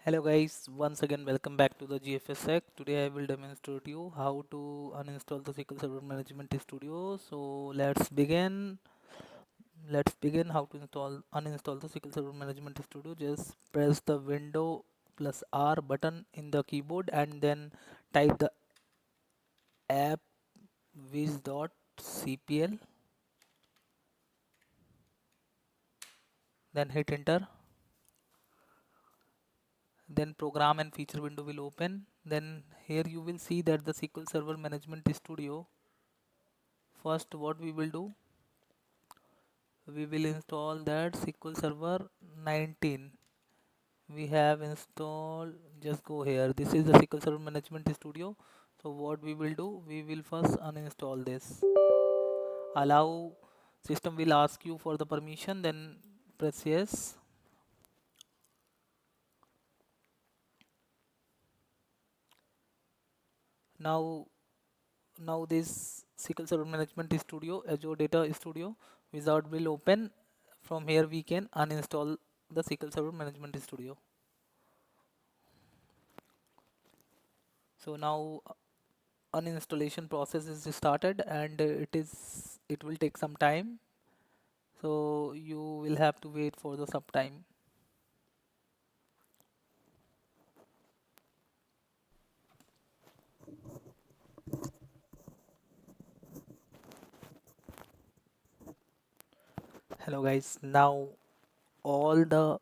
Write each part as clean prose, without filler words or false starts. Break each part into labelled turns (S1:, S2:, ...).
S1: Hello guys, once again welcome back to the GFS Sec. Today I will demonstrate you how to uninstall the SQL Server Management Studio. So let's begin. Let's begin how to uninstall the SQL Server Management Studio. Just press the Window plus R button in the keyboard and then type the app wiz.cpl. Then hit enter. Then program and feature window will open. Then here you will see that the SQL Server Management Studio. First, what we will do, we will install that SQL Server 19. We have installed, just go here. This is the SQL Server Management Studio. So what we will do, we will first uninstall this. Allow, system will ask you for the permission, then press yes. Now, now this SQL Server Management Studio, Azure Data Studio wizard will open. From here we can uninstall the SQL Server Management Studio. So now uninstallation process is started and it will take some time, so you will have to wait for the some time. Hello guys, now all the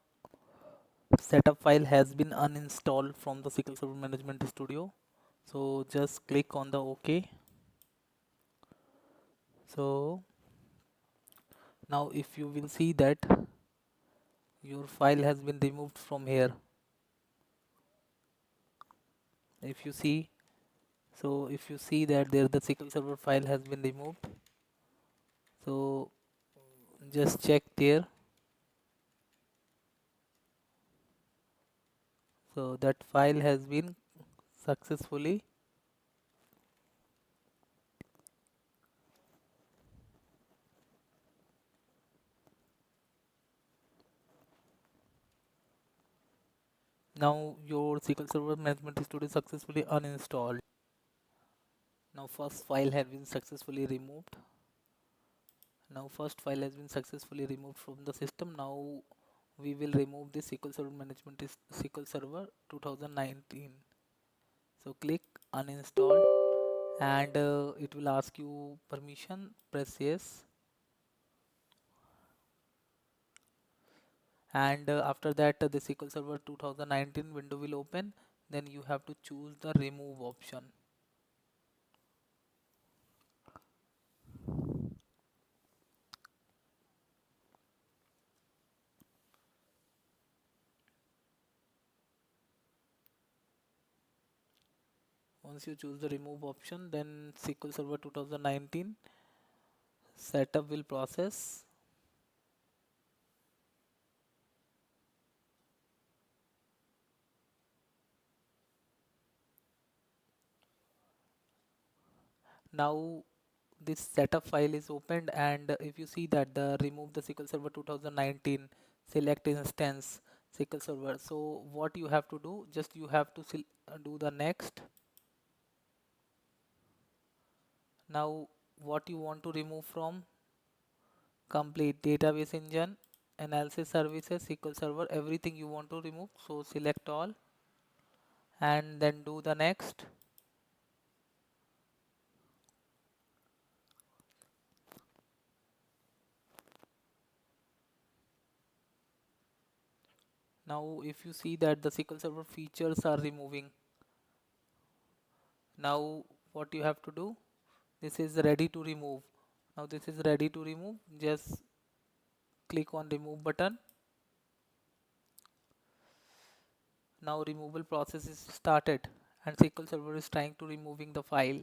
S1: setup file has been uninstalled from the SQL Server Management Studio, so just click on the OK. So now if you will see that your file has been removed from here, if you see, so if you see that there the SQL Server file has been removed, so just check there. So that file has been successfully. Now your SQL Server Management Studio successfully uninstalled. Now first file has been successfully removed. Now first file has been successfully removed from the system. Now we will remove the SQL Server Management SQL Server 2019. So click uninstall and it will ask you permission. Press yes. And after that the SQL Server 2019 window will open. Then you have to choose the remove option. Once you choose the remove option, then SQL Server 2019 setup will process. Now this setup file is opened, and if you see that the remove the SQL Server 2019, select instance SQL Server. So what you have to do, just you have to do the next. Now what you want to remove from, complete database engine, analysis services, SQL Server, everything you want to remove. So select all and then do the next. Now if you see that the SQL Server features are removing, now what you have to do, this is ready to remove. Now this is ready to remove, just click on remove button. Now removal process is started and SQL Server is trying to removing the file.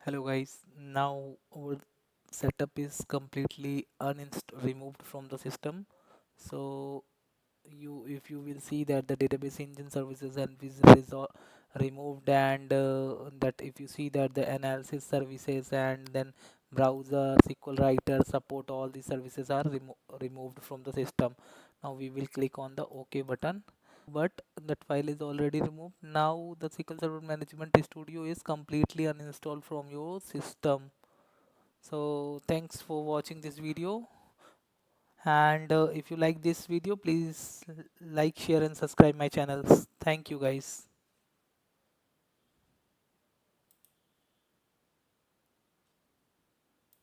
S1: Hello guys, now our setup is completely removed from the system. So if you will see that the database engine services and visual is all removed, and that if you see that the analysis services and then browser, SQL writer support, all these services are removed from the system. Now we will click on the OK button, but that file is already removed. Now the SQL Server Management Studio is completely uninstalled from your system. So thanks for watching this video, and if you like this video, please like, share and subscribe my channels. Thank you guys.